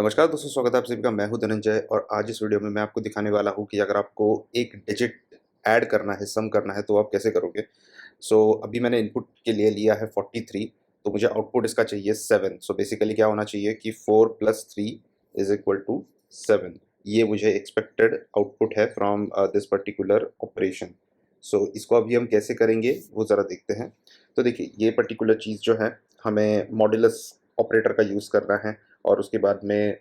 नमस्कार दोस्तों, स्वागत है आप सभी का। मैं हूं धनंजय और आज इस वीडियो में मैं आपको दिखाने वाला हूं कि अगर आपको एक डिजिट ऐड करना है, सम करना है, तो आप कैसे करोगे। अभी मैंने इनपुट के लिए लिया है 43, तो मुझे आउटपुट इसका चाहिए 7। बेसिकली क्या होना चाहिए कि 4 + 3 इज इक्वल टू 7। ये मुझे एक्सपेक्टेड आउटपुट है फ्रॉम दिस पर्टिकुलर ऑपरेशन। इसको अभी हम कैसे करेंगे वो ज़रा देखते हैं। तो देखिए, ये पर्टिकुलर चीज़ जो है, हमें मॉड्यूलस ऑपरेटर का यूज़ करना है और उसके बाद में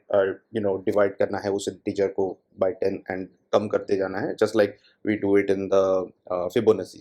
डिवाइड करना है उस इंटीजर को बाय 10 एंड कम करते जाना है, just like we do it in the Fibonacci.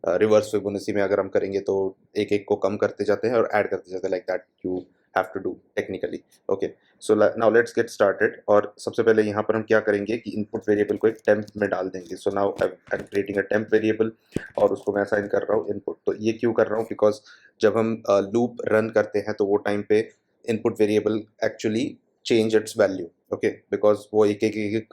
Reverse Fibonacci में अगर हम करेंगे तो एक एक को कम करते जाते हैं और ऐड करते जाते हैं, like that you have to do technically. Okay, so now let's get started. और सबसे पहले यहाँ पर हम क्या करेंगे कि इनपुट वेरिएबल को एक टेम्प में डाल देंगे। So now I am creating a temp variable और उसको मैं असाइन कर रहा हूँ इनपुट। तो ये क्यों कर रहा हूँ, बिकॉज जब हम लूप रन करते हैं तो वो टाइम पे input variable actually change it's value. Okay, because वो एक एक एक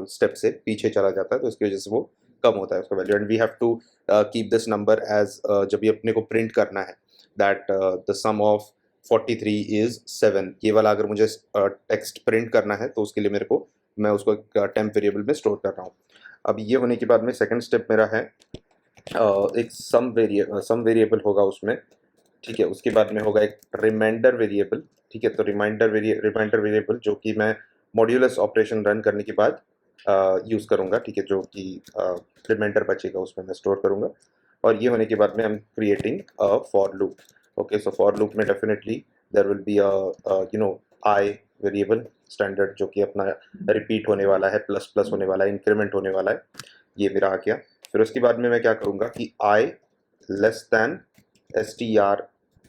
स्टेप से पीछे चला जाता है, तो इसकी वजह से वो कम होता है उसका value. And we have to keep this number as, जब भी अपने को प्रिंट करना है that the sum of 43 is 7, ये वाला अगर मुझे टेक्स्ट प्रिंट करना है तो उसके लिए मेरे को, मैं उसको एक टेम्प वेरिएबल में स्टोर कर रहा हूँ। अब ये होने के बाद में सेकंड स्टेप मेरा है एक सम वेरिएबल होगा उसमें। ठीक है, उसके बाद में होगा एक रिमाइंडर वेरिएबल। ठीक है, तो रिमाइंडर वेरिएबल जो कि मैं मॉड्यूलस ऑपरेशन रन करने के बाद यूज़ करूँगा। ठीक है, जो कि रिमाइंडर बचेगा उसमें मैं स्टोर करूँगा। और ये होने के बाद में I am creating a for loop. Okay, so for loop में definitely there will be I variable standard, जो कि अपना रिपीट होने वाला है, प्लस प्लस होने वाला है, इंक्रीमेंट होने वाला है। ये मेरा आ गया। फिर उसके बाद में मैं क्या करूँगा कि आई लेस दैन str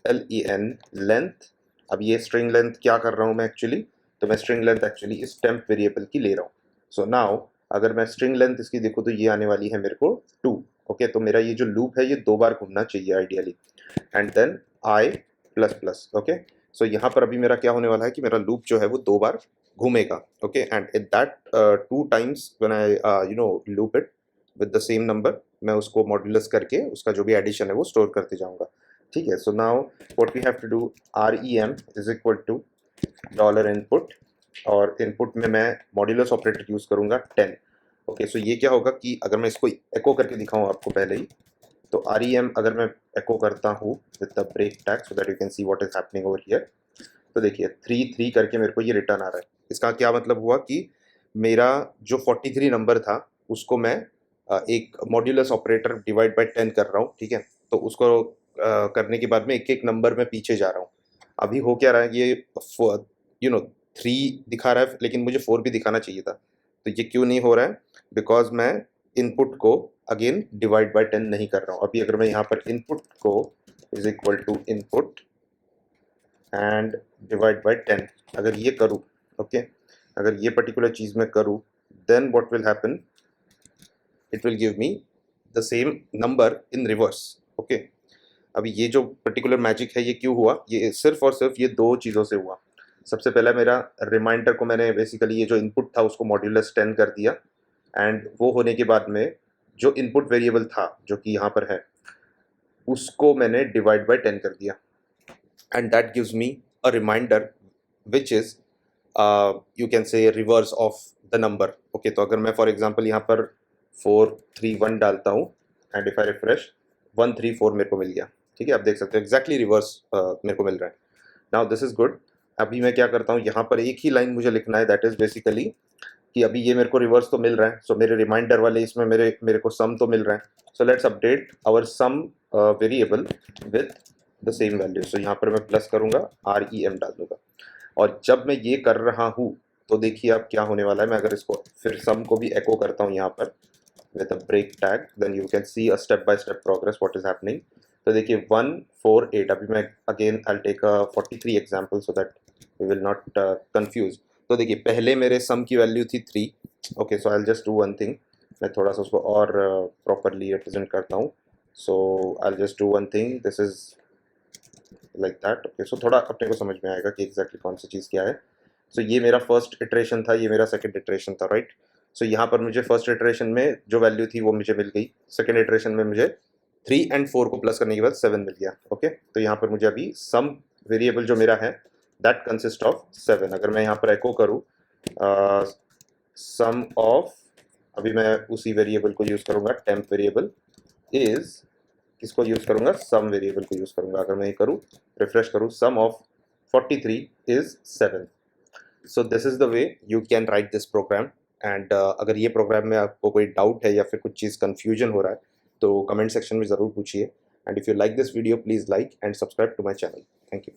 लेंथ। अब ये स्ट्रिंग लेंथ क्या कर रहा हूँ मैं एक्चुअली, तो मैं स्ट्रिंग लेंथ एक्चुअली इस टेम्प वेरिएबल की ले रहा हूँ। सो नाउ अगर मैं स्ट्रिंग लेंथ इसकी देखूँ तो ये आने वाली है मेरे को 2। ओके, तो मेरा ये जो लूप है ये 2 बार घूमना चाहिए ideally. And then I plus plus. Okay, so यहाँ पर अभी मेरा क्या होने वाला है कि मेरा लूप जो है वो 2 बार घूमेगा। Okay, and it that 2 times when I loop it with the same number, मैं उसको मॉड्यूलस करके उसका जो भी एडिशन है वो स्टोर करते जाऊंगा। ठीक है, so now what we have to do, rem is equal to dollar input, और इनपुट में मैं मॉड्यूलस ऑपरेटर यूज करूंगा 10। ओके, सो ये क्या होगा कि अगर मैं इसको एको करके दिखाऊं आपको पहले ही, तो rem अगर मैं एको करता हूँ with the break tag so that you can see what is happening over here. तो देखिए 3 करके मेरे को ये रिटर्न आ रहा है। इसका क्या मतलब हुआ कि मेरा जो 43 नंबर था उसको मैं एक मॉड्यूलस ऑपरेटर डिवाइड बाय 10 कर रहा हूँ। ठीक है, तो उसको करने के बाद में एक एक नंबर में पीछे जा रहा हूँ। अभी हो क्या रहा है, ये 3 दिखा रहा है, लेकिन मुझे 4 भी दिखाना चाहिए था। तो ये क्यों नहीं हो रहा है, बिकॉज मैं इनपुट को अगेन डिवाइड बाय 10 नहीं कर रहा हूँ। अभी अगर मैं यहाँ पर इनपुट को is equal to input and divide by 10 अगर ये करूँ, ओके, अगर ये पर्टिकुलर चीज़ मैं करूँ, then what will happen, it will give me the same number in reverse. Okay, अभी ये जो पर्टिकुलर मैजिक है ये क्यों हुआ, ये सिर्फ और सिर्फ ये दो चीज़ों से हुआ। सबसे पहला, मेरा रिमाइंडर को मैंने बेसिकली ये जो इनपुट था उसको मॉड्यूलस 10 कर दिया, एंड वो होने के बाद में जो इनपुट वेरिएबल था जो कि यहाँ पर है उसको मैंने डिवाइड बाय 10 कर दिया, and that gives me a reminder which is you can say reverse of the number. Okay, तो अगर मैं फॉर एग्जांपल यहाँ पर 431 डालता हूँ एंड इफ आई रिफ्रेश, 134 मेरे को मिल गया। ठीक है, आप देख सकते हो एग्जैक्टली रिवर्स मेरे को मिल रहा है। Now this is good. अभी मैं क्या करता हूँ, यहाँ पर एक ही लाइन मुझे लिखना है, दैट इज बेसिकली कि अभी ये मेरे को रिवर्स तो मिल रहा है, सो मेरे रिमाइंडर वाले इसमें मेरे मेरे को सम तो मिल रहा है। So let's update our sum variable with the same value. So यहाँ पर मैं प्लस करूँगा, rem डाल दूंगा। और जब मैं ये कर रहा हूँ तो देखिए अब क्या होने वाला है। मैं अगर इसको फिर सम को भी एको करता हूँ यहाँ पर with a break tag, then you can see a step by step progress what is happening। तो देखिए 148, अभी मैं again I'll take a 43 example so that we will not confuse। तो देखिए पहले मेरे सम की वैल्यू थी 3। Okay, so I'll just do one thing, मैं थोड़ा सा उसको और प्रॉपरली रिप्रेजेंट करता हूँ। So I'll just do one thing, this is like that. Okay, so थोड़ा अपने को समझ में आएगा कि एग्जैक्टली कौन सी चीज़ क्या है। सो ये मेरा फर्स्ट इटरेशन था, ये मेरा सेकंड इटरेशन था, राइट। सो यहाँ पर मुझे फर्स्ट इटरेशन में जो वैल्यू थी वो मुझे मिल गई, सेकंड इटरेशन में मुझे 3 और 4 को प्लस करने के बाद 7 मिल गया। ओके, तो यहाँ पर मुझे अभी सम वेरिएबल जो मेरा है दैट कंसिस्ट ऑफ 7। अगर मैं यहाँ पर एको करूँ सम ऑफ, अभी मैं उसी वेरिएबल को यूज़ करूँगा, टेम्प वेरिएबल इज, किसको यूज़ करूँगा, सम वेरिएबल को यूज़ करूँगा। अगर मैं ये करूँ, रिफ्रेश करूँ, sum of 43 is 7। So this is the way you can write this program. And अगर ये प्रोग्राम में आपको कोई डाउट है या फिर कुछ चीज़ कन्फ्यूजन हो रहा है तो कमेंट सेक्शन में ज़रूर पूछिए। And if you like this video please like and subscribe to my channel. Thank you.